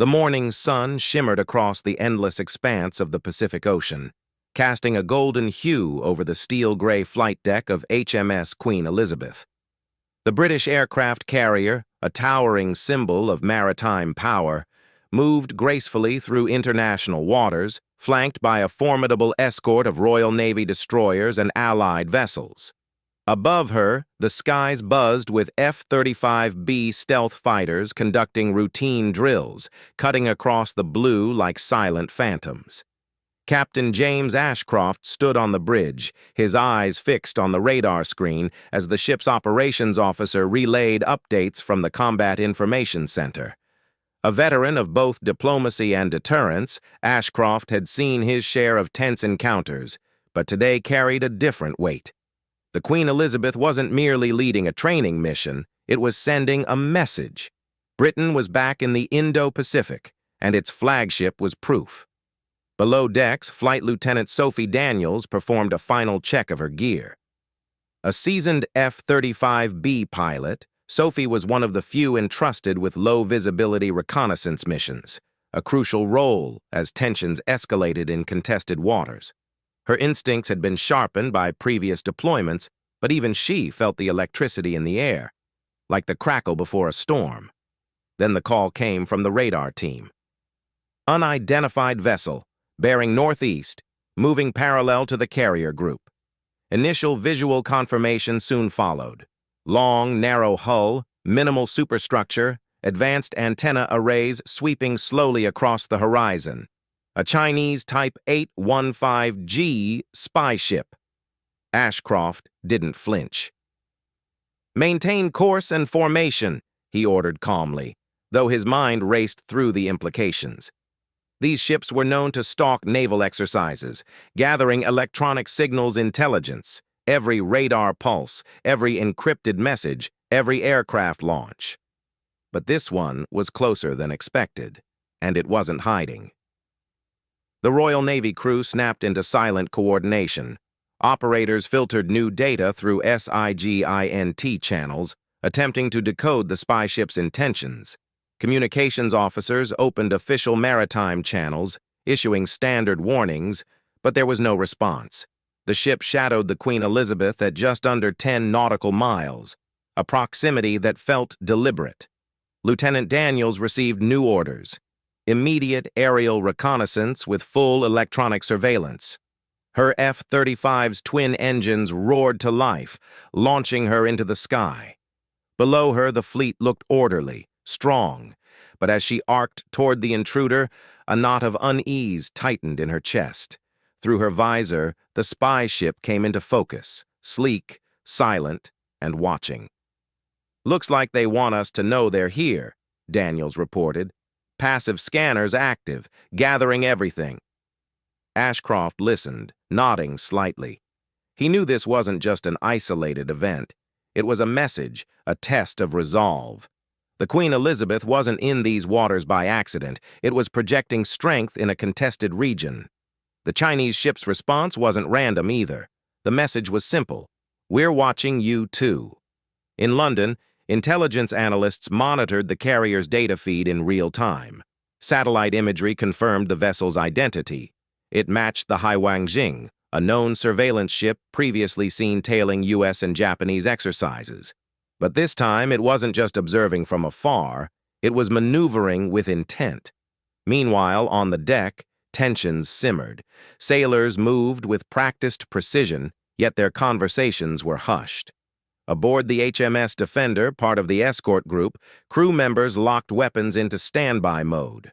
The morning sun shimmered across the endless expanse of the Pacific Ocean, casting a golden hue over the steel-gray flight deck of HMS Queen Elizabeth. The British aircraft carrier, a towering symbol of maritime power, moved gracefully through international waters, flanked by a formidable escort of Royal Navy destroyers and Allied vessels. Above her, the skies buzzed with F-35B stealth fighters conducting routine drills, cutting across the blue like silent phantoms. Captain James Ashcroft stood on the bridge, his eyes fixed on the radar screen as the ship's operations officer relayed updates from the Combat Information Center. A veteran of both diplomacy and deterrence, Ashcroft had seen his share of tense encounters, but today carried a different weight. The Queen Elizabeth wasn't merely leading a training mission, it was sending a message. Britain was back in the Indo-Pacific, and its flagship was proof. Below decks, Flight Lieutenant Sophie Daniels performed a final check of her gear. A seasoned F-35B pilot, Sophie was one of the few entrusted with low-visibility reconnaissance missions, a crucial role as tensions escalated in contested waters. Her instincts had been sharpened by previous deployments, but even she felt the electricity in the air, like the crackle before a storm. Then the call came from the radar team. Unidentified vessel, bearing northeast, moving parallel to the carrier group. Initial visual confirmation soon followed. Long, narrow hull, minimal superstructure, advanced antenna arrays sweeping slowly across the horizon. A Chinese Type 815G spy ship. Ashcroft didn't flinch. "Maintain course and formation," he ordered calmly, though his mind raced through the implications. These ships were known to stalk naval exercises, gathering electronic signals intelligence, every radar pulse, every encrypted message, every aircraft launch. But this one was closer than expected, and it wasn't hiding. The Royal Navy crew snapped into silent coordination. Operators filtered new data through SIGINT channels, attempting to decode the spy ship's intentions. Communications officers opened official maritime channels, issuing standard warnings, but there was no response. The ship shadowed the Queen Elizabeth at just under 10 nautical miles, a proximity that felt deliberate. Lieutenant Daniels received new orders: immediate aerial reconnaissance with full electronic surveillance. Her F-35's twin engines roared to life, launching her into the sky. Below her, the fleet looked orderly, strong, but as she arced toward the intruder, a knot of unease tightened in her chest. Through her visor, the spy ship came into focus, sleek, silent, and watching. "Looks like they want us to know they're here," Daniels reported. "Passive scanners active, gathering everything." Ashcroft listened, nodding slightly. He knew this wasn't just an isolated event. It was a message, a test of resolve. The Queen Elizabeth wasn't in these waters by accident. It was projecting strength in a contested region. The Chinese ship's response wasn't random either. The message was simple: "We're watching you too." In London, intelligence analysts monitored the carrier's data feed in real time. Satellite imagery confirmed the vessel's identity. It matched the Haiwangjing, a known surveillance ship previously seen tailing U.S. and Japanese exercises. But this time, it wasn't just observing from afar, it was maneuvering with intent. Meanwhile, on the deck, tensions simmered. Sailors moved with practiced precision, yet their conversations were hushed. Aboard the HMS Defender, part of the escort group, crew members locked weapons into standby mode.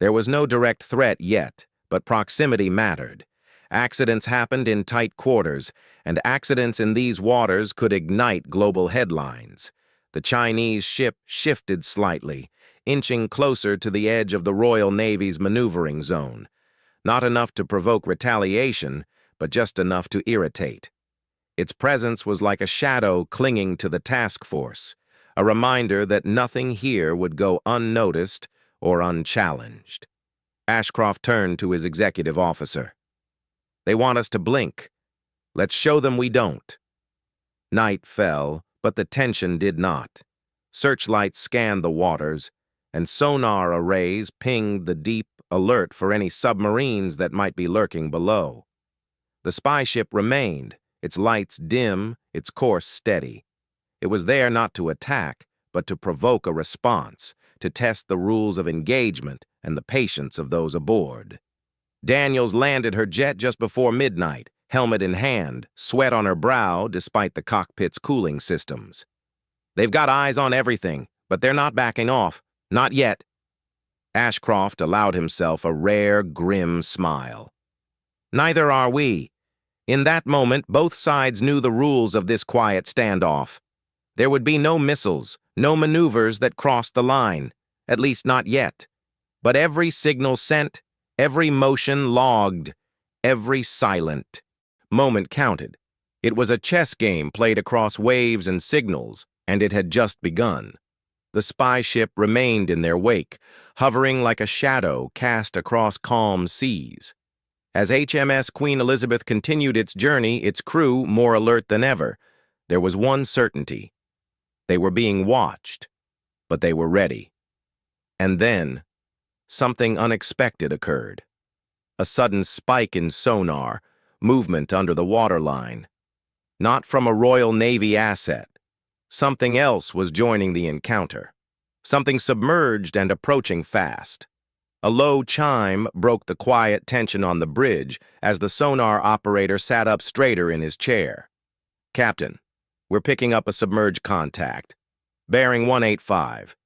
There was no direct threat yet, but proximity mattered. Accidents happened in tight quarters, and accidents in these waters could ignite global headlines. The Chinese ship shifted slightly, inching closer to the edge of the Royal Navy's maneuvering zone. Not enough to provoke retaliation, but just enough to irritate. Its presence was like a shadow clinging to the task force, a reminder that nothing here would go unnoticed or unchallenged. Ashcroft turned to his executive officer. "They want us to blink. Let's show them we don't." Night fell, but the tension did not. Searchlights scanned the waters, and sonar arrays pinged the deep alert for any submarines that might be lurking below. The spy ship remained, its lights dim, its course steady. It was there not to attack, but to provoke a response, to test the rules of engagement and the patience of those aboard. Daniels landed her jet just before midnight, helmet in hand, sweat on her brow despite the cockpit's cooling systems. They've got eyes on everything, but they're not backing off. Not yet. Ashcroft allowed himself a rare, grim smile. Neither are we. In that moment, both sides knew the rules of this quiet standoff. There would be no missiles, no maneuvers that crossed the line, at least not yet. But every signal sent, every motion logged, every silent moment counted. It was a chess game played across waves and signals, and it had just begun. The spy ship remained in their wake, hovering like a shadow cast across calm seas. As HMS Queen Elizabeth continued its journey, its crew more alert than ever, there was one certainty. They were being watched, but they were ready. And then, something unexpected occurred. A sudden spike in sonar, movement under the waterline. Not from a Royal Navy asset. Something else was joining the encounter. Something submerged and approaching fast. A low chime broke the quiet tension on the bridge as the sonar operator sat up straighter in his chair. "Captain, we're picking up a submerged contact. Bearing 185.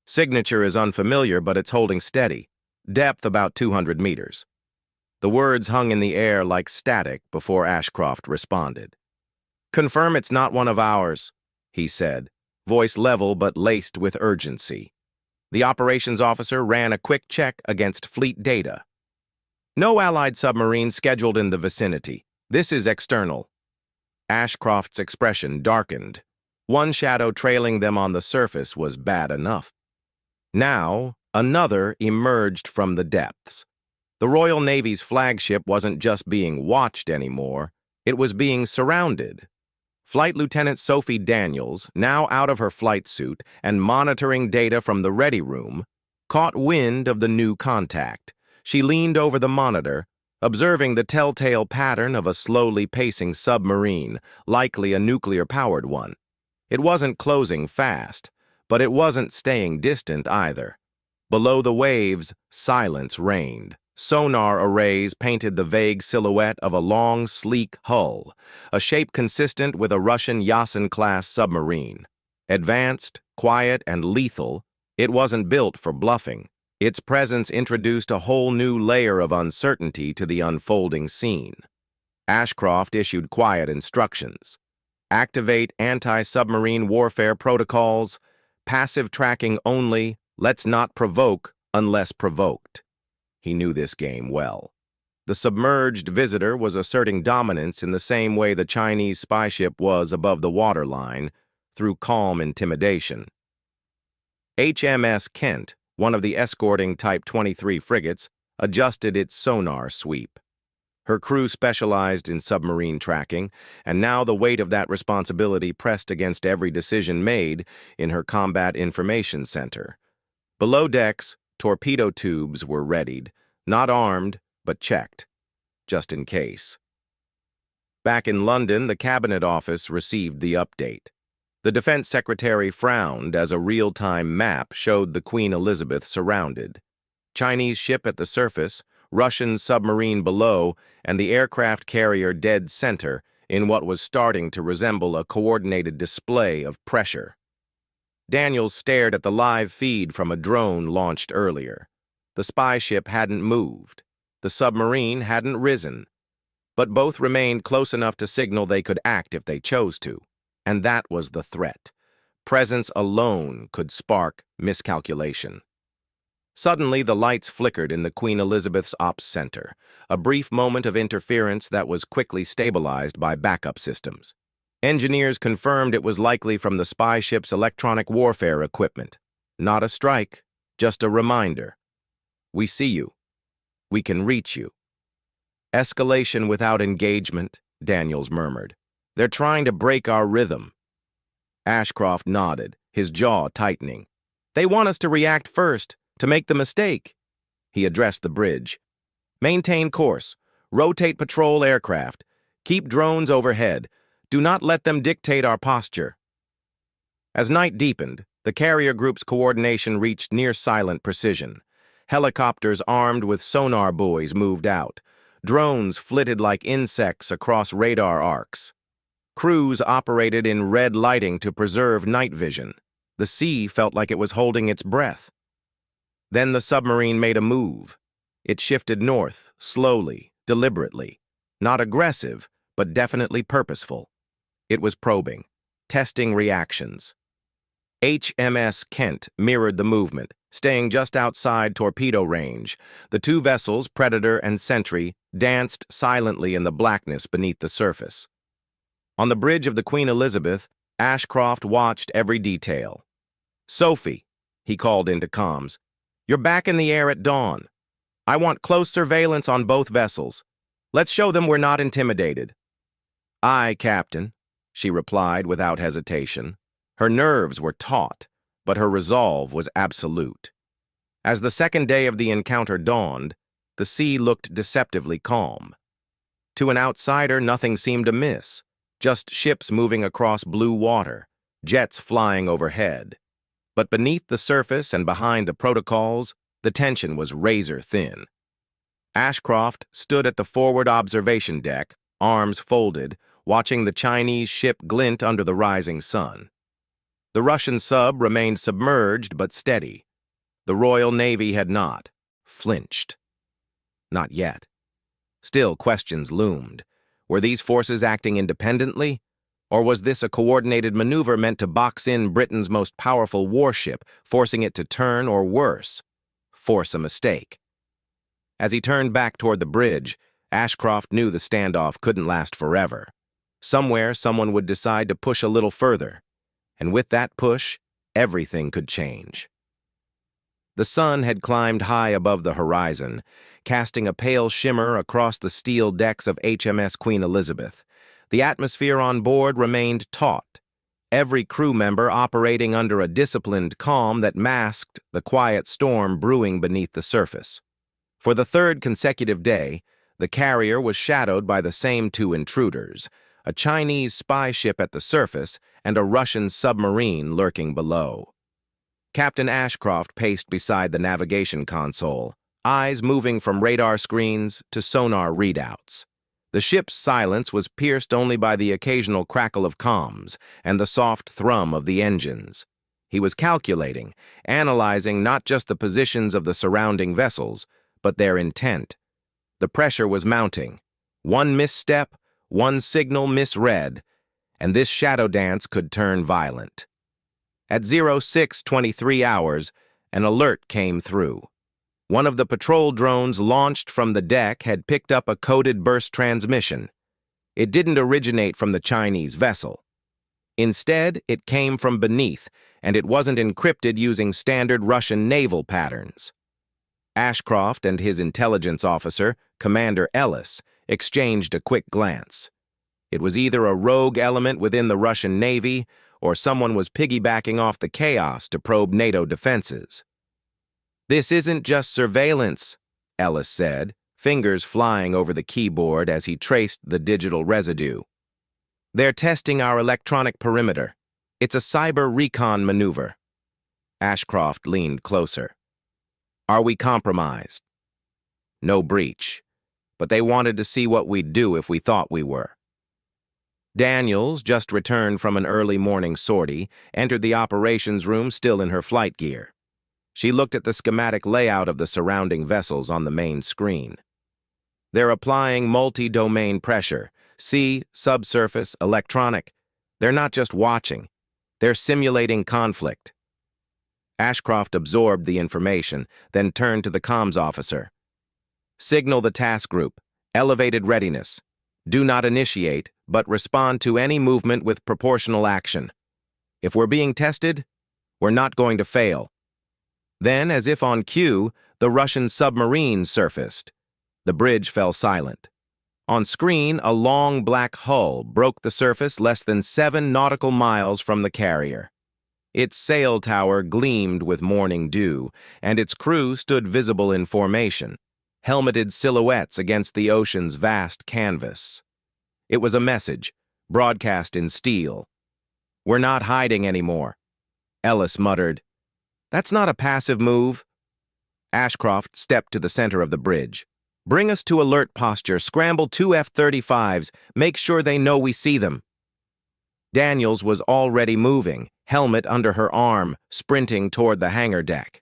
Signature is unfamiliar, but it's holding steady. Depth about 200 meters. The words hung in the air like static before Ashcroft responded. "Confirm it's not one of ours," he said, voice level but laced with urgency. The operations officer ran a quick check against fleet data. "No Allied submarines scheduled in the vicinity. This is external." Ashcroft's expression darkened. One shadow trailing them on the surface was bad enough. Now, another emerged from the depths. The Royal Navy's flagship wasn't just being watched anymore, it was being surrounded. Flight Lieutenant Sophie Daniels, now out of her flight suit and monitoring data from the ready room, caught wind of the new contact. She leaned over the monitor, observing the telltale pattern of a slowly pacing submarine, likely a nuclear-powered one. It wasn't closing fast, but it wasn't staying distant either. Below the waves, silence reigned. Sonar arrays painted the vague silhouette of a long, sleek hull, a shape consistent with a Russian Yasen-class submarine. Advanced, quiet, and lethal, it wasn't built for bluffing. Its presence introduced a whole new layer of uncertainty to the unfolding scene. Ashcroft issued quiet instructions. Activate anti-submarine warfare protocols, passive tracking only, let's not provoke unless provoked. He knew this game well. The submerged visitor was asserting dominance in the same way the Chinese spy ship was above the waterline, through calm intimidation. HMS Kent, one of the escorting Type 23 frigates, adjusted its sonar sweep. Her crew specialized in submarine tracking, and now the weight of that responsibility pressed against every decision made in her Combat Information Center. Below decks, torpedo tubes were readied, not armed, but checked, just in case. Back in London, the Cabinet Office received the update. The Defense Secretary frowned as a real-time map showed the Queen Elizabeth surrounded. Chinese ship at the surface, Russian submarine below, and the aircraft carrier dead center in what was starting to resemble a coordinated display of pressure. Daniels stared at the live feed from a drone launched earlier. The spy ship hadn't moved. The submarine hadn't risen. But both remained close enough to signal they could act if they chose to. And that was the threat. Presence alone could spark miscalculation. Suddenly, the lights flickered in the Queen Elizabeth's ops center, a brief moment of interference that was quickly stabilized by backup systems. Engineers confirmed it was likely from the spy ship's electronic warfare equipment. Not a strike, just a reminder. We see you. We can reach you. Escalation without engagement, Daniels murmured. They're trying to break our rhythm. Ashcroft nodded, his jaw tightening. They want us to react first, to make the mistake. He addressed the bridge. Maintain course. Rotate patrol aircraft. Keep drones overhead. Do not let them dictate our posture. As night deepened, the carrier group's coordination reached near-silent precision. Helicopters armed with sonar buoys moved out. Drones flitted like insects across radar arcs. Crews operated in red lighting to preserve night vision. The sea felt like it was holding its breath. Then the submarine made a move. It shifted north, slowly, deliberately. Not aggressive, but definitely purposeful. It was probing, testing reactions. HMS Kent mirrored the movement, staying just outside torpedo range. The two vessels, Predator and Sentry, danced silently in the blackness beneath the surface. On the bridge of the Queen Elizabeth, Ashcroft watched every detail. "Sophie," he called into comms, "you're back in the air at dawn. I want close surveillance on both vessels. Let's show them we're not intimidated." "Aye, Captain," she replied without hesitation. Her nerves were taut, but her resolve was absolute. As the second day of the encounter dawned, the sea looked deceptively calm. To an outsider, nothing seemed amiss, just ships moving across blue water, jets flying overhead. But beneath the surface and behind the protocols, the tension was razor-thin. Ashcroft stood at the forward observation deck, arms folded, watching the Chinese ship glint under the rising sun. The Russian sub remained submerged but steady. The Royal Navy had not flinched. Not yet. Still, questions loomed. Were these forces acting independently? Or was this a coordinated maneuver meant to box in Britain's most powerful warship, forcing it to turn or worse, force a mistake? As he turned back toward the bridge, Ashcroft knew the standoff couldn't last forever. Somewhere, someone would decide to push a little further. And with that push, everything could change. The sun had climbed high above the horizon, casting a pale shimmer across the steel decks of HMS Queen Elizabeth. The atmosphere on board remained taut, every crew member operating under a disciplined calm that masked the quiet storm brewing beneath the surface. For the third consecutive day, the carrier was shadowed by the same two intruders, a Chinese spy ship at the surface and a Russian submarine lurking below. Captain Ashcroft paced beside the navigation console, eyes moving from radar screens to sonar readouts. The ship's silence was pierced only by the occasional crackle of comms and the soft thrum of the engines. He was calculating, analyzing not just the positions of the surrounding vessels, but their intent. The pressure was mounting. One misstep, one signal misread, and this shadow dance could turn violent. At 06:23 hours, an alert came through. One of the patrol drones launched from the deck had picked up a coded burst transmission. It didn't originate from the Chinese vessel. Instead, it came from beneath, and it wasn't encrypted using standard Russian naval patterns. Ashcroft and his intelligence officer, Commander Ellis, exchanged a quick glance. It was either a rogue element within the Russian Navy, or someone was piggybacking off the chaos to probe NATO defenses. "This isn't just surveillance," Ellis said, fingers flying over the keyboard as he traced the digital residue. "They're testing our electronic perimeter. It's a cyber recon maneuver." Ashcroft leaned closer. "Are we compromised?" "No breach, but they wanted to see what we'd do if we thought we were." Daniels, just returned from an early morning sortie, entered the operations room still in her flight gear. She looked at the schematic layout of the surrounding vessels on the main screen. They're applying multi-domain pressure, sea, subsurface, electronic. They're not just watching. They're simulating conflict. Ashcroft absorbed the information, then turned to the comms officer. "Signal the task group. Elevated readiness. Do not initiate, but respond to any movement with proportional action. If we're being tested, we're not going to fail." Then, as if on cue, the Russian submarine surfaced. The bridge fell silent. On screen, a long black hull broke the surface less than 7 nautical miles from the carrier. Its sail tower gleamed with morning dew, and its crew stood visible in formation, helmeted silhouettes against the ocean's vast canvas. It was a message, broadcast in steel. "We're not hiding anymore," Ellis muttered. "That's not a passive move." Ashcroft stepped to the center of the bridge. "Bring us to alert posture, scramble 2 F-35s, make sure they know we see them." Daniels was already moving, helmet under her arm, sprinting toward the hangar deck.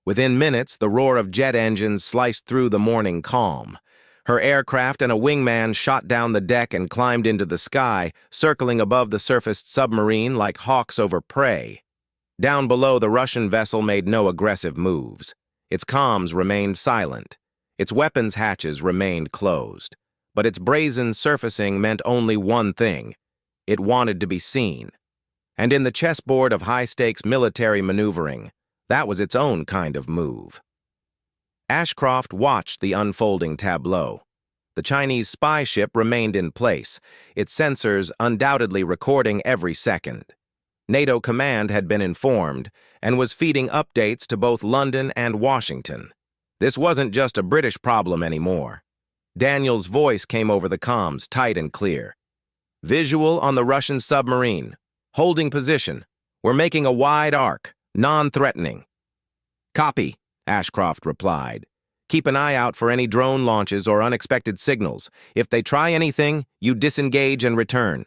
Within minutes, the roar of jet engines sliced through the morning calm. Her aircraft and a wingman shot down the deck and climbed into the sky, circling above the surfaced submarine like hawks over prey. Down below, the Russian vessel made no aggressive moves. Its comms remained silent. Its weapons hatches remained closed. But its brazen surfacing meant only one thing. It wanted to be seen. And in the chessboard of high-stakes military maneuvering, that was its own kind of move. Ashcroft watched the unfolding tableau. The Chinese spy ship remained in place, its sensors undoubtedly recording every second. NATO command had been informed and was feeding updates to both London and Washington. This wasn't just a British problem anymore. Daniel's voice came over the comms, tight and clear. "Visual on the Russian submarine. Holding position. We're making a wide arc, non-threatening." "Copy," Ashcroft replied. "Keep an eye out for any drone launches or unexpected signals. If they try anything, you disengage and return."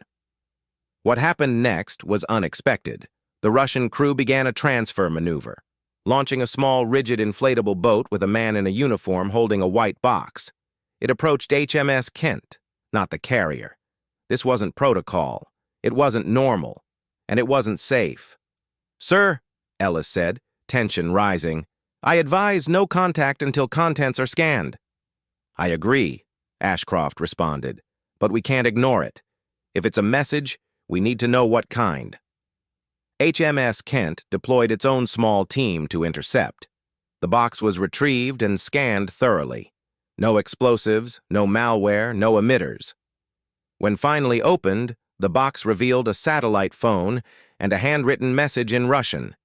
What happened next was unexpected. The Russian crew began a transfer maneuver, launching a small, rigid, inflatable boat with a man in a uniform holding a white box. It approached HMS Kent, not the carrier. This wasn't protocol. It wasn't normal. And it wasn't safe. "Sir," Ellis said, tension rising, "I advise no contact until contents are scanned." "I agree," Ashcroft responded, "but we can't ignore it. If it's a message, we need to know what kind." HMS Kent deployed its own small team to intercept. The box was retrieved and scanned thoroughly. No explosives, no malware, no emitters. When finally opened, the box revealed a satellite phone and a handwritten message in Russian.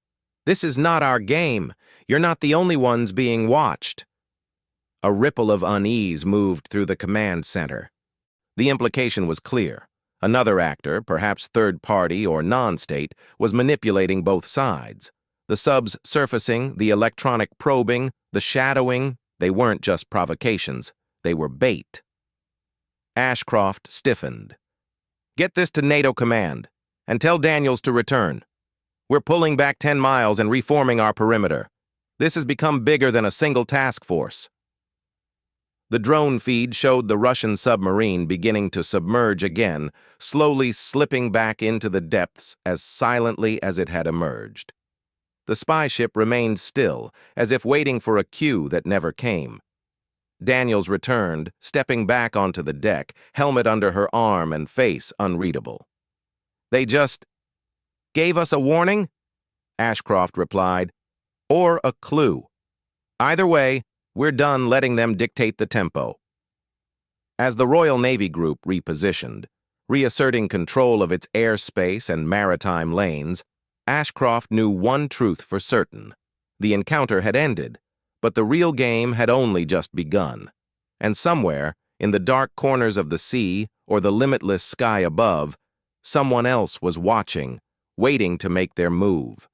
"This is not our game. You're not the only ones being watched." A ripple of unease moved through the command center. The implication was clear. Another actor, perhaps third party or non-state, was manipulating both sides. The subs surfacing, the electronic probing, the shadowing, they weren't just provocations. They were bait. Ashcroft stiffened. "Get this to NATO command, and tell Daniels to return. We're pulling back 10 miles and reforming our perimeter. This has become bigger than a single task force." The drone feed showed the Russian submarine beginning to submerge again, slowly slipping back into the depths as silently as it had emerged. The spy ship remained still, as if waiting for a cue that never came. Daniels returned, stepping back onto the deck, helmet under her arm and face unreadable. "They just gave us a warning?" Ashcroft replied. "Or a clue. Either way, we're done letting them dictate the tempo." As the Royal Navy group repositioned, reasserting control of its airspace and maritime lanes, Ashcroft knew one truth for certain. The encounter had ended, but the real game had only just begun. And somewhere, in the dark corners of the sea or the limitless sky above, someone else was watching, waiting to make their move.